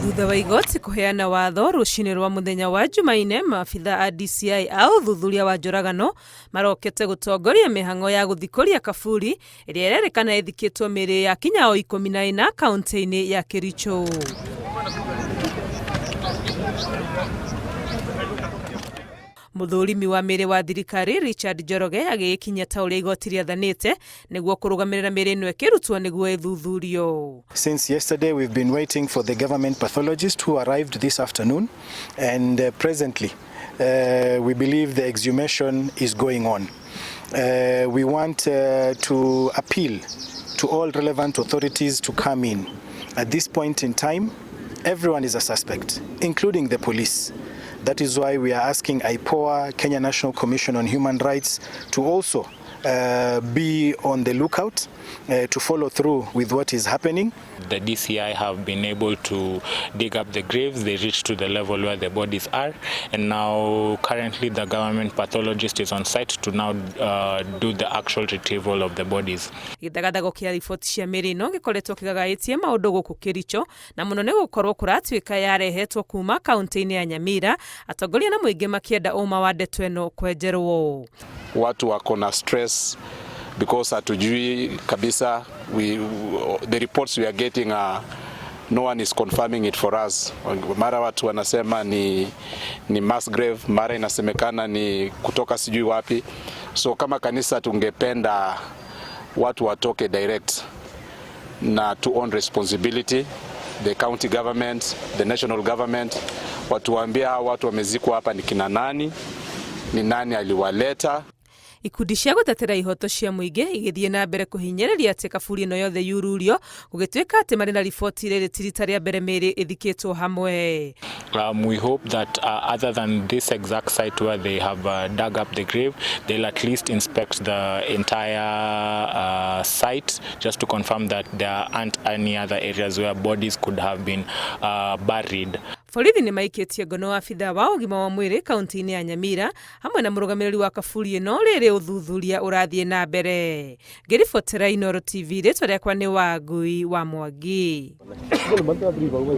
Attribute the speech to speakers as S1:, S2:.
S1: Thutha wa igoti kuheana watho rucini rwa muthenya wa Jumaine, maabitha a DCI a uthuthuria wa njoragano marokete gutongoria mĩhang'o ya gũthikũria kaburi ĩrĩa ĩrerĩkana ĩthikĩtwo mĩĩrĩ ya kinya o 14 kaunti-inĩ ya Kericho. Muthurimi wa mĩĩrĩ wa thirikari Richard Njoroge agĩkinya ta ũrĩa igoti rĩathanĩte nĩguo kũrũgamĩrĩra mĩĩrĩ ĩno ĩkĩrutwo nĩguo ĩthuthurio.
S2: Since yesterday we've been waiting for the government pathologist who arrived this afternoon, and presently we believe the exhumation is going on. We want to appeal to all relevant authorities to come in. At this point in time, everyone is a suspect, including the police. That is why we are asking IPOA, Kenya National Commission on Human Rights, to also be on the lookout to follow through with what is happening.
S3: The DCI have been able to dig up the graves. They reached to the level where the bodies are, and now currently the government pathologist is on site to now do the actual retrieval of the bodies.
S1: Gĩthagathago kĩa riboti cia mĩĩrĩ ĩno gĩkoretwo kĩgagaĩtie maũndũ gũkũ Kericho, na mũno nĩ gũkorwo kũratuĩka yarehetwo kuma kaunti-inĩ ya Nyamira, atongoria na mũingĩ makĩenda ũma wa ndeto ĩno kwenjerwo.
S4: Watu wako na stress because hatujui kabisa, the reports we are getting no one is confirming it for us. Mara watu wanasema ni mass grave, mara inasemekana ni kutoka sijui wapi. So kama kanisa tungependa watu watoke direct na to own responsibility, the county government, the national government, watuambia watu wamezikwa hapa ni kina nani, ni nani aliwaleta.
S1: Ikundi cia gutetera ihoto cia muingi igithie na mbere kuhinyĩrĩria atĩ kaburi ĩno yothe yururio, gũgĩtuĩka atĩ marĩ na riboti rĩrĩ tirita rĩa mbere mĩĩrĩ ĩthikĩtwo hamwe.
S3: We hope that other than this exact site where they have dug up the grave, they'll at least inspect the entire site just to confirm that there aren't any other areas where bodies could have been buried.
S1: Borithi nĩ maikĩtie ngono abitha wa ũgima wa mwĩrĩ kaunti-inĩ ya Nyamira hamwe na mũrũgamĩrĩri wa kaburi ĩno rĩrĩ ũthuthuria ũrathiĩ na mbere. Ngĩribotera Inooro TV, rĩtwa rĩakwa nĩ Wangui wa Mwangi.